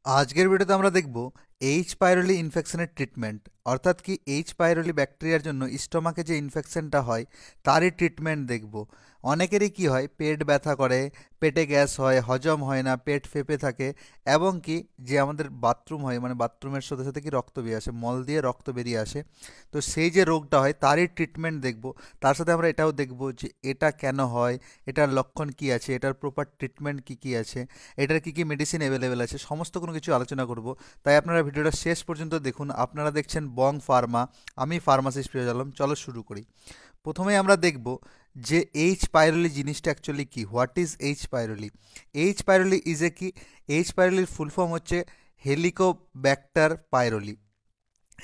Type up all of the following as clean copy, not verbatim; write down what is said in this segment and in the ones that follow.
আজকের ভিডিওতে আমরা দেখব এইচ পাইরোলি ইনফেকশনের ট্রিটমেন্ট, অর্থাৎ কি এইচ পাইরোলি ব্যাকটেরিয়ার জন্য স্টোমাকে যে ইনফেকশনটা হয় তারই ট্রিটমেন্ট দেখব। অনেকেরই কি হয়, পেট ব্যথা করে, পেটে গ্যাস হয়, হজম হয় না, পেট ফেঁপে থাকে, এবং কি যে আমাদের বাথরুম হয়, মানে বাথরুমের সাথে সাথে কি রক্ত বেরিয়ে আসে, মল দিয়ে রক্ত বেরিয়ে আসে। তো সেই যে রোগটা হয় তারই ট্রিটমেন্ট দেখব। তার সাথে আমরা এটাও দেখব যে এটা কেন হয়, এটার লক্ষণ কি আছে, এটার প্রপার ট্রিটমেন্ট কি কি আছে, এটার কি কি মেডিসিন অ্যাভেলেবেল আছে, সমস্ত কোনো কিছু আলোচনা করব। তাই আপনারা ভিডিওটা শেষ পর্যন্ত দেখুন। আপনারা দেখছেন বং ফার্মা, আমি ফার্মাসিস্ট প্রিয় আলম। চলো শুরু করি। প্রথমেই আমরা দেখব যে এইচ পাইরোলি জিনিসটা অ্যাকচুয়ালি কি, what is H pylori. H pylori is a কি, এইচ পাইরোলির ফুল ফর্ম হচ্ছে হেলিকোব্যাক্টার পাইরোলি।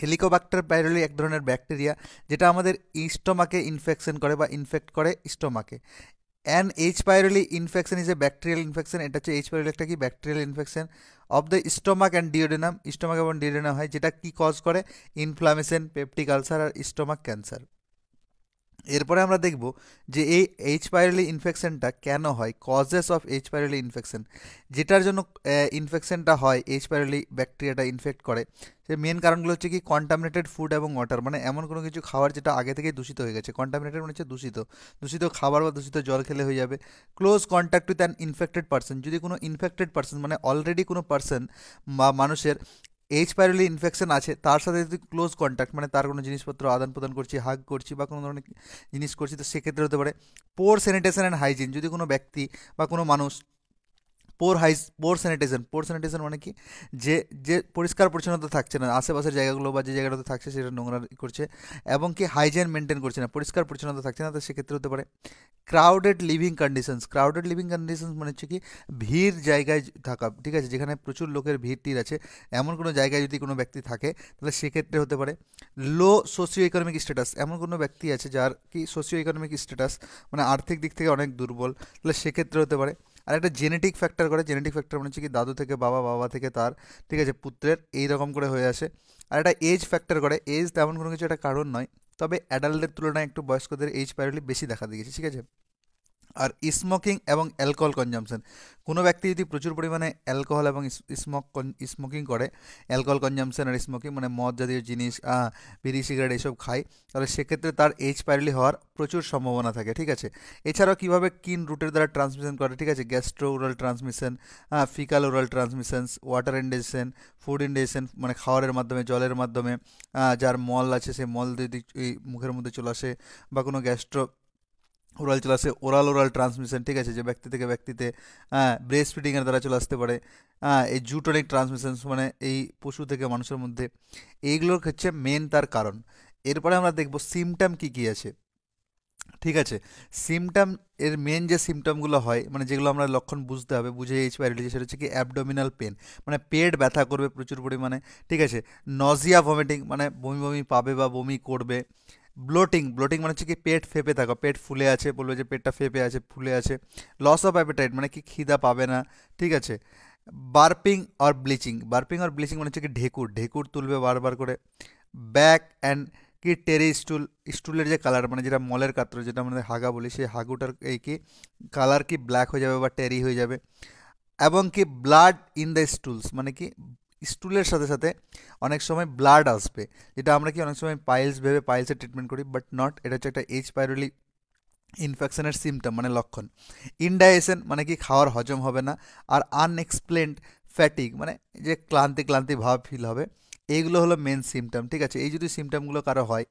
হেলিকোব্যাক্টার পাইরোলি এক ধরনের ব্যাকটেরিয়া যেটা আমাদের স্টোমাকে ইনফেকশন করে বা ইনফেক্ট করে স্টোমাকে। An H pylori infection is a bacterial infection. এটা হচ্ছে এইচ পাইরোলি একটা কি bacterial infection of the stomach and duodenum. Stomach এবং ডিওডেনাম হয়, যেটা কি কজ করে ইনফ্লামেশন, পেপটিক আলসার আর স্টোমাক ক্যান্সার। এরপরে আমরা দেখব যে এই এইচ পাইরোলি ইনফেকশনটা কেন হয়, causes of H pylori infection, যেটার জন্য ইনফেকশনটা হয়, এইচ পাইরোলি ব্যাকটেরিয়াটা ইনফেক্ট করে। সে মেন কারণগুলো হচ্ছে কি কন্টামিনেটেড ফুড এবং ওয়াটার, মানে এমন কোনো কিছু খাবার যেটা আগে থেকেই দূষিত হয়ে গেছে। কন্টামিনেটেড মানে হচ্ছে দূষিত, দূষিত খাবার বা দূষিত জল খেলে হয়ে যাবে। Close contact with an infected person, যদি কোনো ইনফেক্টেড পার্সন মানে অলরেডি কোনো পার্সন বা মানুষের এইচ পাইরোলি ইনফেকশন আছে তার সাথে যদি ক্লোজ কন্ট্যাক্ট মানে তার কোনো জিনিসপত্র আদান প্রদান করছি, হাগ করছি বা কোনো ধরনের জিনিস করছি, তো সেক্ষেত্রে হতে পারে। পোর স্যানিটেশন অ্যান্ড হাইজিন, যদি কোনো ব্যক্তি বা কোনো মানুষ পোর স্যানিটেশন মানে কি, যে যে পরিষ্কার পরিচ্ছন্নতা থাকছে না, আশেপাশের জায়গাগুলো বা যে জায়গাটাতে থাকছে সেটা নোংরা করছে, এবং কি হাইজিন মেনটেন করছে না, পরিষ্কার পরিচ্ছন্নতা থাকছে না, তো সেক্ষেত্রে হতে পারে। Crowded living conditions, crowded living conditions মানে হচ্ছে কি ভিড় জায়গায় থাকা, ঠিক আছে, যেখানে প্রচুর লোকের ভিড় টির আছে, এমন কোনো জায়গায় যদি কোনো ব্যক্তি থাকে তাহলে সেক্ষেত্রে হতে পারে। লো সোশিও ইকোনমিক স্ট্যাটাস, এমন কোনো ব্যক্তি আছে যার কি সোশিও ইকোনমিক স্ট্যাটাস মানে আর্থিক দিক থেকে অনেক দুর্বল, তাহলে সেক্ষেত্রে হতে পারে। আর একটা জেনেটিক ফ্যাক্টর করে, জেনেটিক ফ্যাক্টর মানে হচ্ছে কি দাদু থেকে বাবা, বাবা থেকে তার, ঠিক আছে, পুত্রের, এই রকম করে হয়ে আসে। আর একটা এজ ফ্যাক্টর করে, এজ তেমন কোনো কিছু একটা কারণ নয়, তবে অ্যাডাল্টদের তুলনায় একটু বয়স্কদের এইচ পাইরোলি বেশি দেখা দিয়েছে, ঠিক আছে। আর স্মোকিং এবং অ্যালকোহল কনজামশন, কোনো ব্যক্তি যদি প্রচুর পরিমাণে অ্যালকোহল এবং স্মোকিং করে, অ্যালকোহল কনজামশন আর স্মোকিং মানে মদ জাতীয় জিনিস, বিড়ি সিগারেট এসব খায়, তাহলে সেক্ষেত্রে তার এইচ পাইরোলি হওয়ার প্রচুর সম্ভাবনা থাকে, ঠিক আছে। এছাড়াও কীভাবে কিন রুটের দ্বারা ট্রান্সমিশন করে, ঠিক আছে, gastro oral transmission, fecal oral transmissions, water ingestion, food ingestion মানে খাওয়ারের মাধ্যমে, জলের মাধ্যমে, যার মল আছে সেই মল যদি এই মুখের মধ্যে চলে আসে, বা কোনো গ্যাস্ট্রো ওরাল চলে আসে, ওরাল ওরাল ট্রান্সমিশন, ঠিক আছে, যে ব্যক্তি থেকে ব্যক্তিতে, ব্রেস্ট ফিডিংয়ের দ্বারা চলে আসতে পারে। এই জুটোনিক ট্রান্সমিশন মানে এই পশু থেকে মানুষের মধ্যে, এইগুলোর হচ্ছে মেন তার কারণ। এরপরে আমরা দেখব সিমটম কী কী আছে, ঠিক আছে। সিমটম, এর মেন যে সিমটমগুলো হয় মানে যেগুলো আমরা লক্ষণ বুঝতে হবে, বুঝে এইচ পাইরোলি, সেটা হচ্ছে কি অ্যাবডোমিনাল পেন মানে পেট ব্যথা করবে প্রচুর পরিমাণে, ঠিক আছে। নজিয়া ভমিটিং মানে বমি বমি পাবে বা বমি করবে। ব্লোটিং, ব্লোটিং মানে হচ্ছে কি পেট ফেপে থাকা, পেট ফুলে আছে, বলবে যে পেটটা ফেপে আছে, ফুলে আছে। লস অফ অ্যাপেটাইট মানে কি খিদা পাবে না, ঠিক আছে। বার্পিং আর ব্লিচিং, বার্পিং আর ব্লিচিং মানে হচ্ছে কি ঢেকুর, ঢেকুর তুলবে বারবার করে। ব্যাক অ্যান্ড কি টেরি স্টুল, স্টুলের যে কালার মানে যেটা মলের কাত্র, যেটা আমাদের হাগা বলি, সেই হাগুটার এই কি কালার কি ব্ল্যাক হয়ে যাবে বা টেরি হয়ে যাবে। এবং কি ব্লাড ইন দ্য স্টুলস মানে কি স্টুলের সাথে সাথে অনেক সময় ব্লাড আসবে, যেটা আমরা কি অনেক সময় পাইলস ভেবে পাইলসের ট্রিটমেন্ট করি, বাট নট, এটা হচ্ছে একটা এইচ পাইরোলি ইনফেকশনের সিমটম মানে লক্ষণ। ইনডাইজেশন মানে কি খাওয়ার হজম হবে না। আর আনএক্সপ্লেনড ফ্যাটিক মানে যে ক্লান্তি ক্লান্তি ভাব ফিল হবে। এইগুলো হলো মেন সিমটম, ঠিক আছে। এই যদি সিমটমগুলো কারো হয়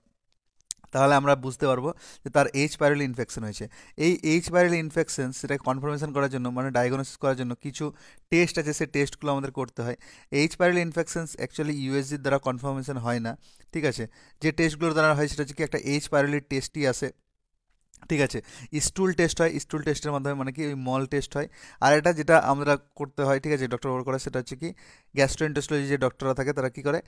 তাহলে আমরা বুঝতে পারবো যে তার এইচ পাইরোলি ইনফেকশন হয়েছে। এই এইচ পাইরোলি ইনফেকশন সেটা কনফার্মেশন করার জন্য মানে ডায়াগনোসিস করার জন্য কিছু টেস্ট আছে, সেই টেস্টগুলো আমাদের করতে হয়। এইচ পাইরোলি ইনফেকশনস অ্যাকচুয়ালি ইউএসজির দ্বারা কনফার্মেশন হয় না, ঠিক আছে। যে টেস্টগুলোর দ্বারা হয় সেটা হচ্ছে কি একটা এইচ পাইরোলি টেস্টই আসে, ঠিক আছে। স্টুল টেস্ট হয়, স্টুল টেস্টের মাধ্যমে মানে কি ওই মল টেস্ট হয়। আর এটা যেটা আমরা করতে হয়, ঠিক আছে, ডক্টর করে, সেটা হচ্ছে কি গ্যাস্ট্রোএন্টারোলজি যে ডক্টররা থাকে তারা কি করে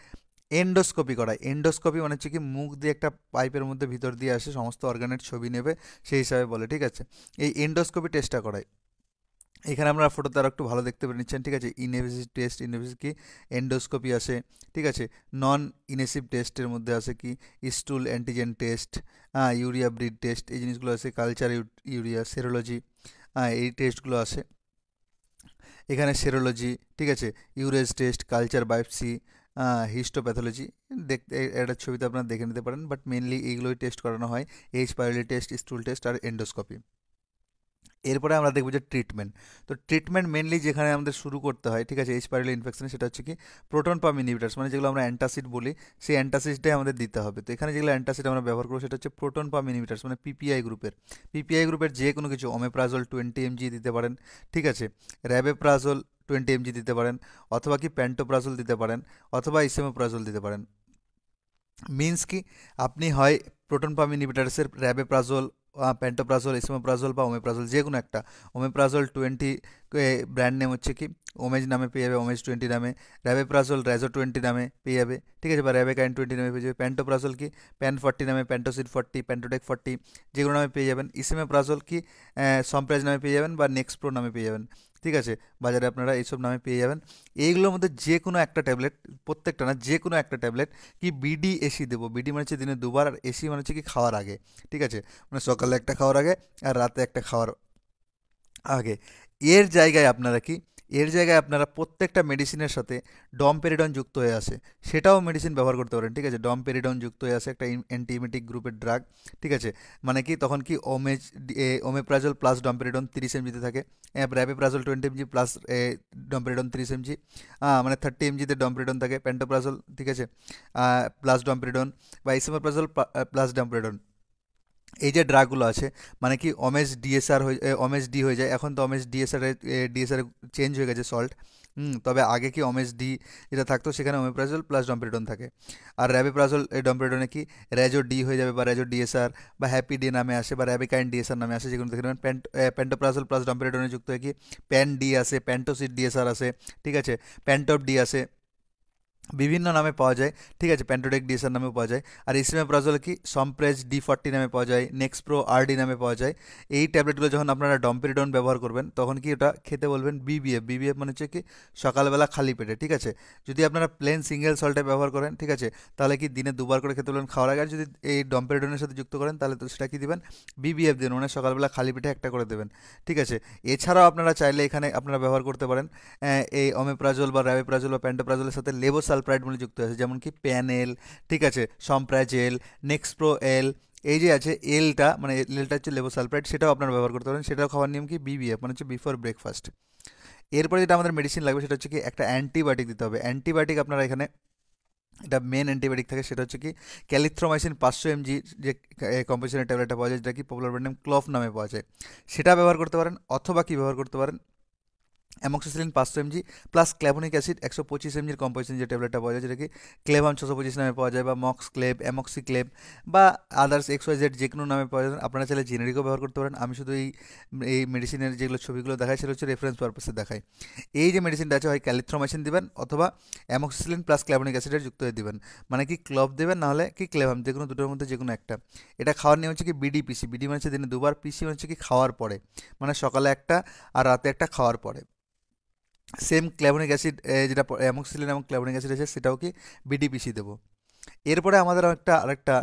এন্ডোস্কোপি করায়। এন্ডোস্কোপি মানে হচ্ছে কি মুখ দিয়ে একটা পাইপের মধ্যে ভিতর দিয়ে আসে, সমস্ত অর্গানের ছবি নেবে, সেই হিসাবে বলে, ঠিক আছে। এই এন্ডোস্কোপি টেস্টটা করায়। এখানে আমরা ফটোতে আরও একটু ভালো দেখতে পেরে নিচ্ছেন, ঠিক আছে। ইনএভিসিভ টেস্ট, ইনএভিসিভ কি এন্ডোস্কোপি আসে, ঠিক আছে। নন ইনএসিভ টেস্টের মধ্যে আছে কি স্টুল antigen test, urea breed test, এই জিনিসগুলো আছে। কালচার ইউরিয়া সেরোলজি, এই টেস্টগুলো আসে। এখানে সেরোলজি, ঠিক আছে, ইউরেজ টেস্ট, কালচার বায়োপসি, হিস্টোপ্যাথোলজি, দেখতে একটা ছবিতে আপনারা দেখে নিতে পারেন, বাট মেনলি এইগুলোই টেস্ট করানো হয়, H pylori test, stool test আর এন্ডোস্কোপি। এরপরে আমরা দেখবো যে ট্রিটমেন্ট। তো ট্রিটমেন্ট মেনলি যেখানে আমাদের শুরু করতে হয়, ঠিক আছে, এইচ পাইলোরি ইনফেকশন, সেটা হচ্ছে কি প্রোটন পাম্প ইনহিবিটার্স, মানে যেগুলো আমরা অ্যান্টাসিড বলি, সেই অ্যান্টাসিডটাই আমাদের দিতে হবে। তো এখানে যেগুলো অ্যান্টাসিড আমরা ব্যবহার করবো সেটা হচ্ছে প্রোটন পাম্প ইনহিবিটার্স, মানে পিপিআই গ্রুপের যে কোনো কিছু, ওমেপ্রাজল 20 mg দিতে পারেন, ঠিক আছে, র্যাবেপ্রাজল 20 mg দিতে পারেন, অথবা কি প্যান্টোপ্রাজল দিতে পারেন, অথবা ইসেমোপ্রাজল দিতে পারেন। মিন্স কি আপনি হয় প্রোটন পাম্প ইনহিবিটার্সের র্যাবেপ্রাজল, প্যান্টোপ্রাজল, এসোমেপ্রাজল বা ওমেপ্রাজল যে কোনো একটা, ওমেপ্রাজল 20, ব্র্যান্ড নেম হচ্ছে কি ওমেজ নামে পেয়ে যাবে, ওমেজ 20 নামে, র্যাবেপ্রাজল র্যাজো 20 নামে পেয়ে যাবে, ঠিক আছে, বা র্যাবেকাইন 20 নামে পেয়ে যাবে, প্যান্টোপ্রাজল কি প্যান 40 নামে, প্যান্টোসিড 40, প্যান্টোটেক 40, যেগুলো নামে পেয়ে যাবেন, ইসেমেপ্রাজল কি সম্প্রাজ নামে পেয়ে যাবেন বা নেক্সপ্রো নামে পেয়ে যাবেন, ঠিক আছে, বাজারে আপনারা এইসব নামে পেয়ে যাবেন। এইগুলোর মধ্যে যে কোনো একটা ট্যাবলেট, প্রত্যেকটা না, যে কোনো একটা ট্যাবলেট কি বিডি দেবো, বিডি মানে হচ্ছে দিনে দুবার, আর এসি মানে হচ্ছে কি খাওয়ার আগে, ঠিক আছে, মানে সকালে একটা খাওয়ার আগে আর রাতে একটা খাওয়ার আগে। এর জায়গায় আপনারা কি, এর জায়গায় আপনারা প্রত্যেকটা মেডিসিনের সাথে ডমপেরিডন যুক্ত হয়ে আসে, সেটাও মেডিসিন ব্যবহার করতে পারেন, ঠিক আছে, ডমপেরিডন যুক্ত হয়ে আসে একটা অ্যান্টিএমেটিক গ্রুপের ড্রাগ, ঠিক আছে, মানে কি তখন কি ওমেপ্রাজল প্লাস ডমপেরিডন 30 mg থাকে, rabeprazole 20 mg plus domperidone 30 mg, মানে 30 mg ডমপেরিডন থাকে, প্যান্টোপ্রাজল, ঠিক আছে, প্লাস ডমপেরিডন, বা ইসোমেপ্রাজল প্লাস ডমপেরিডন। এই যে ড্রাগগুলো আছে, মানে কি অমেজ ডিএসআর হয়ে অমেজ ডি হয়ে যায়, এখন তো অমেজ ডিএসআর চেঞ্জ হয়ে গেছে সল্ট। তবে আগে কি অমেজ ডি যেটা থাকতো সেখানে ওমেপ্রাজল প্লাস ডমপেরিডন থাকে, আর র্যাবিপ্রাজল এই ডমপেরিডনে কি র্যাজো ডি হয়ে যাবে, বা র্যাজো ডিএসআর, বা হ্যাপি ডি নামে আসে, বা র্যাবিকাইন ডিএসআর নামে আসে, যেগুলো দেখে নেবেন। প্যান্টোপ্রাজল প্লাস ডমপেরিডনে যুক্ত হয়ে কি প্যান ডি আসে, প্যান্টোসিড ডিএসআর আসে, ঠিক আছে, প্যান্টপ ডি আসে, বিভিন্ন নামে পাওয়া যায়, ঠিক আছে, প্যান্টোটেক ডিএসআর নামেও পাওয়া যায়। আর ইসিমেপ্রাজল কি সম্প্রেজ ডি 40 নামে পাওয়া যায়, নেক্সপ্রো আরডি নামে পাওয়া যায়। এই ট্যাবলেটগুলো যখন আপনারা ডমপেরিডন ব্যবহার করবেন তখন কি ওটা খেতে বলবেন বিবিএফ মানে হচ্ছে কি সকালবেলা খালি পেটে, ঠিক আছে। যদি আপনারা প্লেন সিঙ্গেল সল্টে ব্যবহার করেন, ঠিক আছে, তাহলে কি দিনে দুবার করে খেতে বলবেন খাওয়ার আগে, আর যদি এই ডমপেরিডনের সাথে যুক্ত করেন তাহলে তো সেটা কি দিবেন বিবিএফ দেবেন, মানে সকালবেলা খালি পেটে একটা করে দেবেন, ঠিক আছে। এছাড়াও আপনারা চাইলে এখানে আপনারা ব্যবহার করতে পারেন এই অমেপ্রাজল বা র্যাবেপ্রাজল বা প্যান্টোপ্রাজলের সাথে লেবোসালপ্রাইড বলে যুক্ত আছে, যেমন কি প্যানেল, ঠিক আছে, সম্প্রাজেল, নেক্সপ্রো এল, এই যে আছে এলটা, মানে এলটা হচ্ছে লেবোসালপ্রাইড, সেটাও আপনারা ব্যবহার করতে পারেন। সেটাও খাওয়ার নিয়ম কি বিবিএফ মানে হচ্ছে বিফোর ব্রেকফাস্ট। এরপরে যেটা আমাদের মেডিসিন লাগবে সেটা হচ্ছে কি একটা অ্যান্টিবায়োটিক দিতে হবে। অ্যান্টিবায়োটিক আপনারা এখানে এটা মেন অ্যান্টিবায়োটিক থাকে, সেটা হচ্ছে কি ক্যালিথ্রোমাইসিন 500 mg, যে কম্পোজিশনের ট্যাবলেটটা পাওয়া যায়, যেটা কি পপুলার ব্র্যান্ড নেম ক্লফ নামে পাওয়া যায়, সেটা ব্যবহার করতে পারেন। অথবা কি ব্যবহার করতে পারেন amoxicillin 500 mg plus clavulanic acid 125 mg composition যে ট্যাবলেটটা পাওয়া যায়, যেটা কি ক্লেভাম 625 নামে পাওয়া যায়, বা মক্স ক্লেব, অ্যামক্সি ক্লেব, বা আদার্স XYZ যে কোনো নামে পাওয়া যায়। আপনারা চাইলে জেনেরিকও ব্যবহার করতে পারেন। আমি শুধু এই এই মেডিসিনের যেগুলো ছবিগুলো দেখাই সেটা হচ্ছে রেফারেন্স পারপাসে দেখাই। এই যে মেডিসিনটা আছে হয় ক্যালিথ্রোমাইসিন দিবেন, অথবা অ্যামক্সিসিলিন প্লাস ক্ল্যাভোনিক অ্যাসিডের যুক্ত হয়ে দিবেন, মানে কি ক্লভ দেবেন, নাহলে কি ক্লেভাম, যে কোনো দুটোর মধ্যে যে কোনো একটা। এটা খাওয়ার নিয়ম হচ্ছে কি বিডিপিসি, বিডি মানে হচ্ছে দিনে দুবার, পিসি মানে হচ্ছে কি খাওয়ার পরে, মানে সকালে একটা আর রাতে একটা খাওয়ার পরে। সেম ক্ল্যাভোনিক অ্যাসিড যেটা অ্যামোক্সিলিন এবং ক্ল্যাভোনিক অ্যাসিড আছে সেটাও কি বিডিপিসি দেবো। এরপরে আমাদের আরেকটা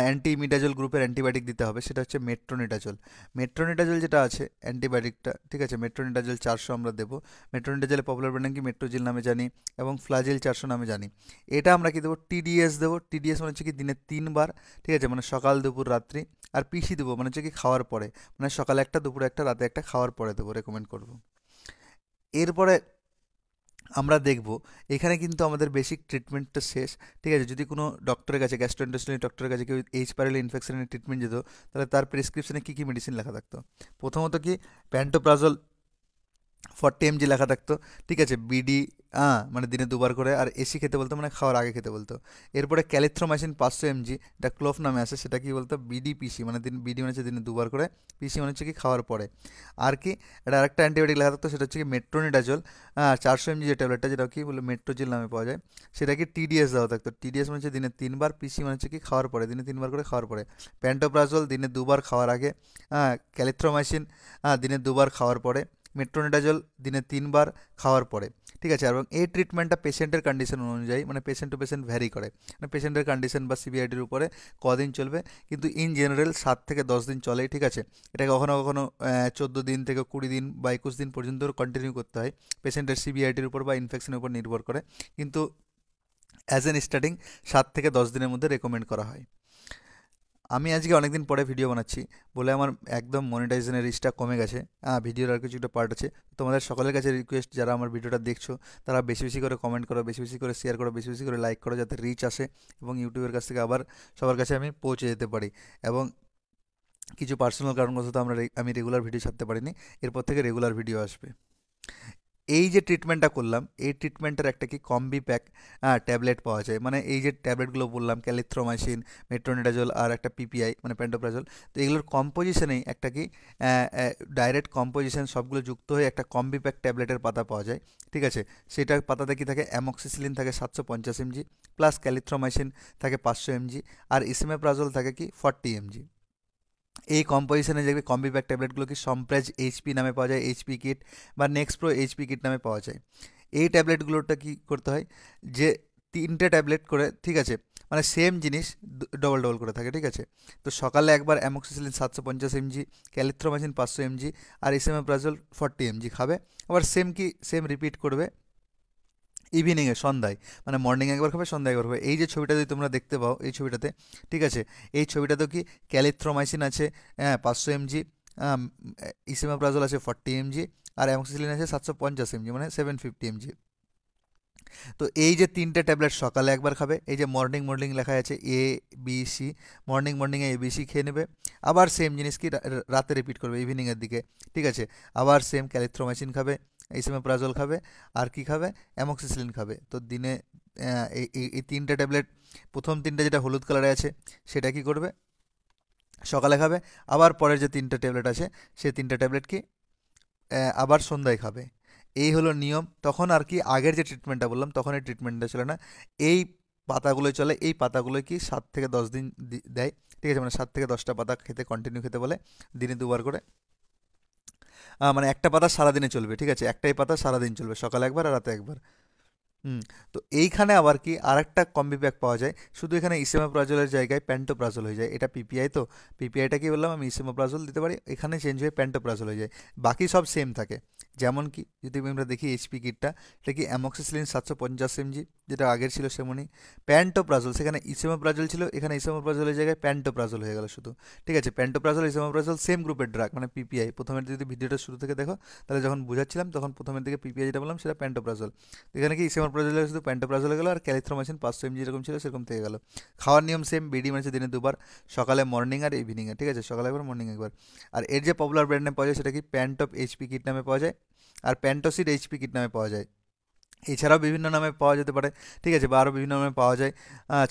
অ্যান্টিমিডাজল গ্রুপের অ্যান্টিবায়োটিক দিতে হবে, সেটা হচ্ছে মেট্রোনিডাজল। মেট্রোনিডাজল যেটা আছে অ্যান্টিবায়োটিকটা, ঠিক আছে, মেট্রোনিডাজল 400 আমরা দেবো। মেট্রোনিডাজলের পপুলার ব্র্যান্ড কি মেট্রোজিল নামে জানি, এবং ফ্লাজিল 400 নামে জানি। এটা আমরা কি দেবো টিডিএস দেবো। টিডিএস মানে হচ্ছে কি দিনে 3 বার, ঠিক আছে, মানে সকাল দুপুর রাত্রি। আর পিসি দেবো মানে হচ্ছে কি খাওয়ার পরে, মানে সকালে একটা, দুপুরে একটা, রাতে একটা, খাওয়ার পরে দেবো, রেকমেন্ড করবো। এরপরে আমরা দেখব এখানে কিন্তু আমাদের বেসিক ট্রিটমেন্টটা শেষ, ঠিক আছে। যদি কোনো ডক্টরের কাছে, গ্যাস্ট্রোইন্টেস্টিনাল ডক্টরের কাছে কেউ এইচ পাইলোরি ইনফেকশনের ট্রিটমেন্ট যেত, তাহলে তার প্রেসক্রিপশনে কী কী মেডিসিন লেখা থাকতো? প্রথমত কি প্যান্টোপ্রাজল 40 mg লেখা থাকতো, ঠিক আছে, বিডি মানে দিনে দুবার করে, আর এসি খেতে বলতো, মানে খাওয়ার আগে খেতে বলতো। এরপরে ক্যালিথ্রোমাইসিন 500 mg, এটা ক্লোফ নামে আসে, সেটা কি বলতো বিডিপিসি, মানে বিডি মানে হচ্ছে দিনে দুবার করে, পিসি মানে হচ্ছে কি খাওয়ার পরে। আর কি এটা আরেকটা অ্যান্টিবায়োটিক লেখা থাকতো, সেটা হচ্ছে কি মেট্রোনিডাজল 400 mg যে ট্যাবলেটটা, যেটা কি বলে মেট্রোজিল নামে পাওয়া যায়, সেটা কি টিডিএস দেওয়া থাকতো। টিডিএস মানে হচ্ছে দিনে 3 বার, পিসি মানে হচ্ছে কি খাওয়ার পরে, দিনে 3 বার করে খাওয়ার পরে। প্যান্টোপ্রাজল দিনে দুবার খাওয়ার আগে, ক্যালিথ্রোমাইসিন দিনে দুবার খাওয়ার পরে, মেট্রোনিডাজল দিনে 3 বার খাওয়ার পরে, ঠিক আছে। এবং এই ট্রিটমেন্টটা পেশেন্টের কন্ডিশন অনুযায়ী মানে পেশেন্ট টু পেশেন্ট ভ্যারি করে, মানে পেশেন্টের কন্ডিশন বা সিভিআরিটির উপরে কদিন চলবে, কিন্তু ইন জেনারেল 7 থেকে 10 দিন চলে, ঠিক আছে। এটা কখনো কখনো 14 দিন থেকে 20 দিন বা 21 দিন পর্যন্ত কন্টিনিউ করতে হয়, পেশেন্টের সিভিআরিটির উপর বা ইনফেকশনের উপর নির্ভর করে, কিন্তু অ্যাজ এন স্টার্টিং 7 থেকে 10 দিনের মধ্যে রেকমেন্ড করা হয়। আমি আজকে অনেকদিন পরে ভিডিও বানাচ্ছি বলে আমার একদম মনিটাইজেশনের রিচটা কমে গেছে, ভিডিওর আর কিছু একটা পার্ট আছে। তোমাদের সকলের কাছে রিকোয়েস্ট, যারা আমার ভিডিওটা দেখছো তারা বেশি বেশি করে কমেন্ট করো, বেশি বেশি করে শেয়ার করো, বেশি বেশি করে লাইক করো, যাতে রিচ আসে এবং ইউটিউবের কাছ থেকে আবার সবার কাছে আমি পৌঁছে যেতে পারি। এবং কিছু পার্সোনাল কারণবশত আমি রেগুলার ভিডিও ছাড়তে পারিনি, এরপর থেকে রেগুলার ভিডিও আসবে। এই যে ট্রিটমেন্টটা করলাম, এই ট্রিটমেন্টের একটা কি কম্বি প্যাক ট্যাবলেট পাওয়া যায়, মানে এই যে ট্যাবলেটগুলো বললাম ক্যালিথ্রোমাইসিন, মেট্রোনিডাজল আর একটা পিপিআই মানে প্যান্টোপ্রাজল, তো এগুলোর কম্পোজিশনেই একটা কি ডাইরেক্ট কম্পোজিশন সবগুলো যুক্ত হয়ে একটা কম্বি প্যাক ট্যাবলেটের পাতা পাওয়া যায়, ঠিক আছে। সেটার পাতাতে কি থাকে, অ্যামক্সিসিলিন থাকে 750 mg, প্লাস ক্যালিথ্রোমাইসিন থাকে 500 mg, আর ইসেমেপ্রাজল থাকে কি 40 mg। এই কম্পোজিশনে দেখবে কম্বিপ্যাক ট্যাবলেটগুলো কি সম্প্রেজ এইচপি নামে পাওয়া যায়, এইচপি কিট বা নেক্সট প্রো এইচপি কিট নামে পাওয়া যায়। এই ট্যাবলেটগুলোটা কি করতে হয়, যে 3টে ট্যাবলেট করে, ঠিক আছে, মানে সেম জিনিস ডবল ডবল করে থাকে, ঠিক আছে। তো সকালে একবার অ্যামোক্সিসিলিন 750 mg, ক্যালিথ্রোমাইসিন 500 mg আর ইসেমেপ্রাজল 40 mg খাবে, আবার সেম রিপিট করবে ইভিনিংয়ে, সন্ধ্যায়, মানে মর্নিংয়ে একবার খাবে, সন্ধ্যায় একবার খাবে। এই যে ছবিটা যদি তোমরা দেখতে পাও এই ছবিটাতে, ঠিক আছে, এই ছবিটাতেও কি ক্যালিথ্রোমাইসিন আছে 500 mg, ইসেমাপ্রাজল আছে 40 mg, আর অ্যামোক্সিসিলিন আছে 750 mg মানে 750 mg। তো এই যে 3টে ট্যাবলেট সকালে একবার খাবে, এই যে মর্নিং মর্নিং লেখা আছে ABC, মর্নিংয়ে ABC খেয়ে নেবে, আবার সেম জিনিস কি রাতে রিপিট করবে ইভিনিংয়ের দিকে, ঠিক আছে। আবার সেম ক্যালিথ্রোমাইসিন খাবে, ইসেমেপ্রাজল খাবে, আর কি খাবে, অ্যামোক্সিসিলিন খাবে। তো দিনে এই 3টে ট্যাবলেট, প্রথম 3টে যেটা হলুদ কালারে আছে সেটা কি করবে, সকালে খাবে, আবার পরের যে 3টে ট্যাবলেট আছে সেই 3টে ট্যাবলেট কি আবার সন্ধ্যায় খাবে। এই হলো নিয়ম। তখন আর কি আগের যে ট্রিটমেন্টটা বললাম তখন এই ট্রিটমেন্টটা চলে না, এই পাতাগুলোই চলে। এই পাতাগুলোই কি 7 থেকে 10 দিন দেয়, ঠিক আছে, মানে 7 থেকে 10টা পাতা খেতে কন্টিনিউ খেতে বলে, দিনে 2বার করে। মানে একটা পাতা সারাদিনে চলবে, ঠিক আছে, একটাই পাতা সারাদিন চলবে, সকালে একবার আর রাতে একবার। হুম। তো এইখানে আবার কি আরেকটা কম্বি প্যাক পাওয়া যায়, শুধু এখানে ইসেমাপ্রাজলের জায়গায় প্যান্টোপ্রাজল হয়ে যায়। এটা পিপিআই, তো পিপিআইটা কি বললাম আমি ইসেমাপ্রাজল দিতে পারি, এখানে চেঞ্জ হয়ে প্যান্টোপ্রাজল হয়ে যায়, বাকি সব সেম থাকে। যেমন কি যদি আমরা দেখি এইচপি কিটটা, এটা কি অ্যামক্সিসিলিন 750 mg যেটা আগের ছিল সেমনই, প্যান্টোপ্রাজল সেখানে ইসেমাপ্রাজল ছিল, এখানে ইসেমাপ্রাজলের জায়গায় প্যান্টোপ্রাজল হয়ে গেল শুধু, ঠিক আছে। প্যান্টোপ্রাজল ইসেমাপ্রাজল সেম গ্রুপের ড্রাগ, মানে পিপিআই। প্রথমে যদি ভিডিওটা শুরু থেকে দেখো তাহলে যখন বুঝাচ্ছিলাম তখন প্রথমের দিকে পিপিআই যেটা বললাম সেটা প্যান্টোপ্রাজল, এখানে কি ইসেমাপ্রাজোল শুধু প্যান্টোপ্রাজোল গেল, আর ক্যালিথ্রোমাইসিন 500 mg যেরকম ছিল সেরকম থেকে গেল। খাওয়ার নিয়ম সেম, বিডি মানে দিনে 2বার, সকালে মর্নিং আর ইভিনিংয়ে, ঠিক আছে, সকালে একবার মর্নিং একবার। আর এর যে পপুলার ব্র্যান্ড নেম পাওয়া যায় সেটা কি প্যান্টপ এইচপি কিট নামে পাওয়া যায়, আর প্যান্টোসিড এইচপি কিট নামে পাওয়া যায়। এছাড়াও বিভিন্ন নামে পাওয়া যেতে পারে, ঠিক আছে, বা আরও বিভিন্ন নামে পাওয়া যায়।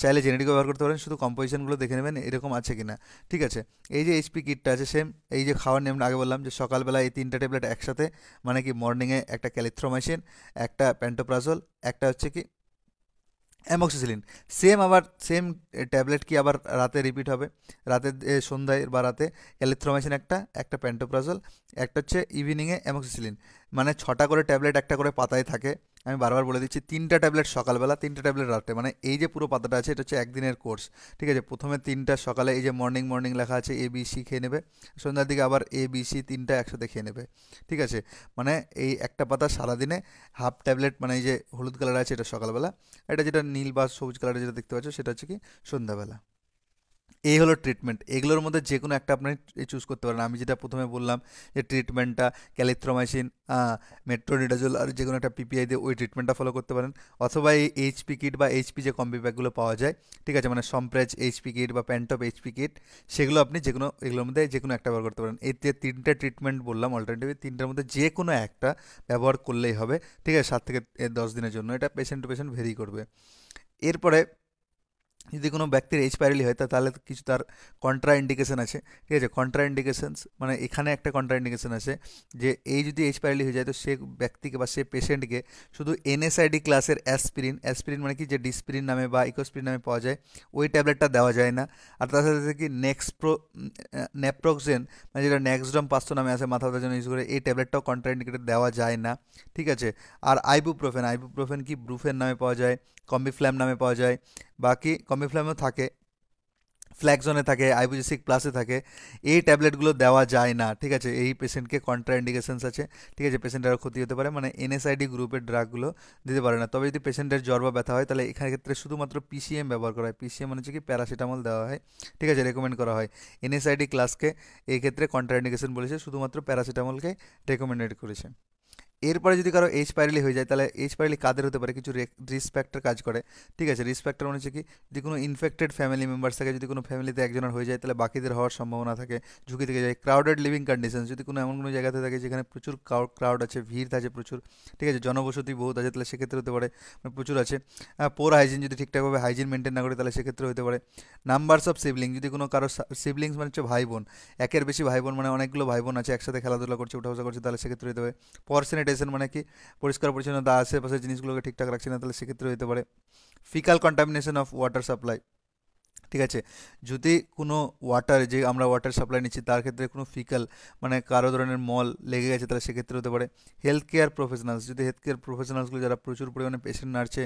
চাইলে জেনেটিকও ব্যবহার করতে পারেন, শুধু কম্পোজিশনগুলো দেখে নেবেন এরকম আছে কিনা, ঠিক আছে। এই যে এইচপি কিটটা আছে সেম, এই যে খাওয়ার নিয়মটা আগে বললাম যে সকালবেলা এই 3টে ট্যাবলেট একসাথে, মানে কি মর্নিংয়ে একটা ক্যালিথ্রোমাইসিন, একটা প্যান্টোপ্রাজল, একটা হচ্ছে কি অ্যামক্সিসিলিন, সেম আবার সেম ট্যাবলেট কি আবার রাতে রিপিট হবে, রাতে সন্ধ্যায় বা রাতে ক্যালিথ্রোমাইসিন একটা, একটা প্যান্টোপ্রাজল, একটা হচ্ছে ইভিনিংয়ে অ্যামক্সিসিলিন, মানে 6টা করে ট্যাবলেট একটা করে পাতায় থাকে। আমি বারবার বলে দিচ্ছি, 3টা ট্যাবলেট সকালবেলা, 3টে ট্যাবলেট রাতে, মানে এই যে পুরো পাতাটা আছে এটা হচ্ছে একদিনের কোর্স, ঠিক আছে। প্রথমে 3টা সকালে এই যে মর্নিং মর্নিং লেখা আছে ABC খেয়ে নেবে, সন্ধ্যার দিকে আবার ABC 3টা একসাথে খেয়ে নেবে, ঠিক আছে। মানে এই একটা পাতা সারাদিনে হাফ ট্যাবলেট, মানে এই যে হলুদ কালার আছে এটা সকালবেলা, এটা যেটা নীল বা সবুজ কালারের যেটা দেখতে পাচ্ছ সেটা হচ্ছে কি সন্ধ্যাবেলা। এই হলো ট্রিটমেন্ট, এগুলোর মধ্যে যে কোনো একটা আপনি চুজ করতে পারেন। আমি যেটা প্রথমে বললাম যে ট্রিটমেন্টটা ক্যালিথ্রোমাইসিন, মেট্রোনিডাজল আর যে কোনো একটা পিপিআই দিয়ে ওই ট্রিটমেন্টটা ফলো করতে পারেন, অথবা এই এইচপি কিট বা এইচপি যে কম্বি প্যাকগুলো পাওয়া যায়, ঠিক আছে, মানে সম্প্রেজ এইচপি কিট বা প্যান্টপ এইচপি কিট, সেগুলো আপনি যে কোনো এগুলোর মধ্যে যে কোনো একটা ব্যবহার করতে পারেন। এই যে 3টে ট্রিটমেন্ট বললাম অল্টারনেটিভ, 3টার মধ্যে যে কোনো একটা ব্যবহার করলেই হবে, ঠিক আছে, 7 থেকে 10 দিনের জন্য। এটা পেশেন্ট টু পেশেন্ট ভেরি করবে। এরপরে যদি কোনো ব্যক্তির এইচ পাইরেলি হয় তাহলে তো কিছু তার কন্ট্রা ইন্ডিকেশন আছে, ঠিক আছে। কন্ট্রা ইন্ডিকেশনস মানে এখানে একটা কন্ট্রা ইন্ডিকেশন আছে যে এই যদি এইচ পাইরেলি হয়ে যায় তো সে ব্যক্তিকে বা সে পেশেন্টকে শুধু এনএসআইডি ক্লাসের অ্যাসপিরিন, অ্যাসপিরিন মানে কি যে ডিসপিরিন নামে বা ইকোস্পিরিন নামে পাওয়া যায় ওই ট্যাবলেটটা দেওয়া যায় না। আর তার সাথে সাথে কি নেপ্রোক্সেন মানে যেটা নেক্সডম 500 নামে আছে মাথা ব্যথার জন্য ইউজ করে, এই ট্যাবলেটটাও কন্ট্রা ইন্ডিকেটেড দেওয়া যায় না, ঠিক আছে। আর আইবুপ্রোফেন, আইবুপ্রোফেন কি ব্রুফেন নামে পাওয়া যায়, কম্বিফ্ল্যাম নামে পাওয়া যায়, বাকি কমিফ্ল্যামও থাকে, ফ্ল্যাক্সনে থাকে, আইবুজিসিক প্লাসে থাকে, এই ট্যাবলেটগুলো দেওয়া যায় না, ঠিক আছে। এই পেশেন্টকে কন্ট্রা ইন্ডিকেশনস আছে, ঠিক আছে, পেশেন্টের আরও ক্ষতি হতে পারে, মানে এনএসআইডি গ্রুপের ড্রাগগুলো দিতে পারে না। তবে যদি পেশেন্টের জ্বর বা ব্যথা হয় তাহলে এখানে ক্ষেত্রে শুধুমাত্র পিসিএম ব্যবহার করা হয়, পিসিএম মানে হচ্ছে কি প্যারাসিটামল দেওয়া হয়, ঠিক আছে, রেকমেন্ড করা হয়। এনএসআইডি ক্লাসকে এই ক্ষেত্রে কন্ট্রা ইন্ডিকেশন বলেছে, শুধুমাত্র প্যারাসিটামলকে রেকমেন্ডেড করেছে। এরপরে যদি কারো এইচ পাইরেলি হয়ে যায় তাহলে এইচ পাইরেলি কাদের হতে পারে, কিছু রিস্ক ফ্যাক্টর কাজ করে, ঠিক আছে। রিস্ক ফ্যাক্টর মানে হচ্ছে কি যদি কোনো ইনফেক্টেড ফ্যামিলি মেম্বার্স থাকে, যদি কোনো ফ্যামিলিতে একজনের হয়ে যায় তাহলে বাকিদের হওয়ার সম্ভাবনা থাকে, ঝুঁকি থেকে যায়। ক্রাউডেড লিভিং কন্ডিশন, যদি কোনো এমন কোনো জায়গাতে থাকে যেখানে প্রচুর ক্রাউড আছে, ভিড় আছে প্রচুর, ঠিক আছে, জনবসতি বহুত আছে, তাহলে সেক্ষেত্রে হতে পারে, মানে প্রচুর আছে। পোর হাইজিন, যদি ঠিকঠাকভাবে হাইজিন মেনটেন না করে তাহলে সেক্ষেত্রে হতে পারে। নাম্বারস অফ সিবলিং, যদি কোনো কারো সিবলিংস মানে হচ্ছে ভাই বোন, একের বেশি ভাই বোন মানে অনেকগুলো ভাই বোন আছে একসাথে খেলাধুলা করছে উঠা বসা করছে, তাহলে সেক্ষেত্রে হতে পারে। পর স্যানিটেশন মানে কি পরিষ্কার পরিচ্ছন্নতা আশেপাশের জিনিসগুলোকে ঠিকঠাক রাখছে না, তাহলে সেক্ষেত্রে হতে পারে। Faecal contamination of water supply, ঠিক আছে, যদি কোনো ওয়াটার, যে আমরা ওয়াটার সাপ্লাই নিচ্ছি তার ক্ষেত্রে কোনো ফিকাল মানে কারো ধরনের মল লেগে গেছে তাহলে সেক্ষেত্রে হতে পারে। হেলথ কেয়ার প্রফেশনালস, যদি হেলথ কেয়ার প্রফেশনালসগুলো যারা প্রচুর পরিমাণে পেশেন্ট নাড়ছে,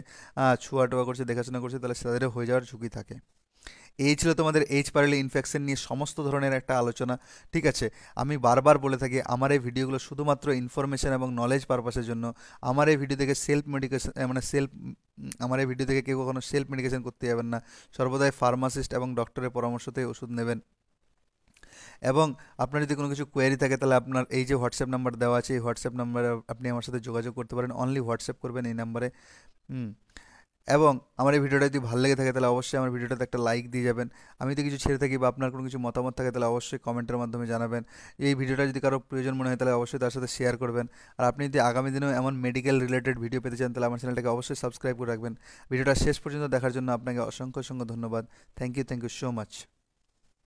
ছোঁয়া টোয়া করছে, দেখাশোনা করছে, তাহলে তাদেরও হয়ে যাওয়ার ঝুঁকি থাকে। এই ছিল তোমাদের এইচ পাইরেলি ইনফেকশন নিয়ে সমস্ত ধরনের একটা আলোচনা, ঠিক আছে। আমি বারবার বলে থাকি আমার এই ভিডিওগুলো শুধুমাত্র ইনফরমেশন এবং নলেজ পারপাসের জন্য। আমার এই ভিডিও থেকে সেলফ মেডিকেশন মানে আমার এই ভিডিও থেকে কেউ কখনো সেলফ মেডিকেশন করতে যাবেন না, সর্বদাই ফার্মাসিস্ট এবং ডক্টরের পরামর্শতেই ওষুধ নেবেন। এবং আপনার যদি কোনো কিছু কোয়েরি থাকে তাহলে আপনার এই যে হোয়াটসঅ্যাপ নাম্বার দেওয়া আছে এই হোয়াটসঅ্যাপ নাম্বারে আপনি আমার সাথে যোগাযোগ করতে পারেন, অনলি হোয়াটসঅ্যাপ করবেন এই নাম্বারে। হুম। এবং আমার এই ভিডিওটা যদি ভালো লেগে থাকে তাহলে অবশ্যই আমার ভিডিওটাতে একটা লাইক দিয়ে যাবেন। আমি যদি কিছু ছেড়ে থাকি বা আপনার কোনো কিছু মতামত থাকে তাহলে অবশ্যই কমেন্টের মাধ্যমে জানাবেন। এই ভিডিওটা যদি কারো প্রয়োজন মনে হয় তাহলে অবশ্যই তার সাথে শেয়ার করবেন। আর আপনি যদি আগামী দিনেও এমন মেডিকেল রিলেটেড ভিডিও পেতে চান তাহলে আমার চ্যানেলটাকে অবশ্যই সাবস্ক্রাইব করে রাখবেন। ভিডিওটা শেষ পর্যন্ত দেখার জন্য আপনাকে অসংখ্য অসংখ্য ধন্যবাদ। Thank you so much.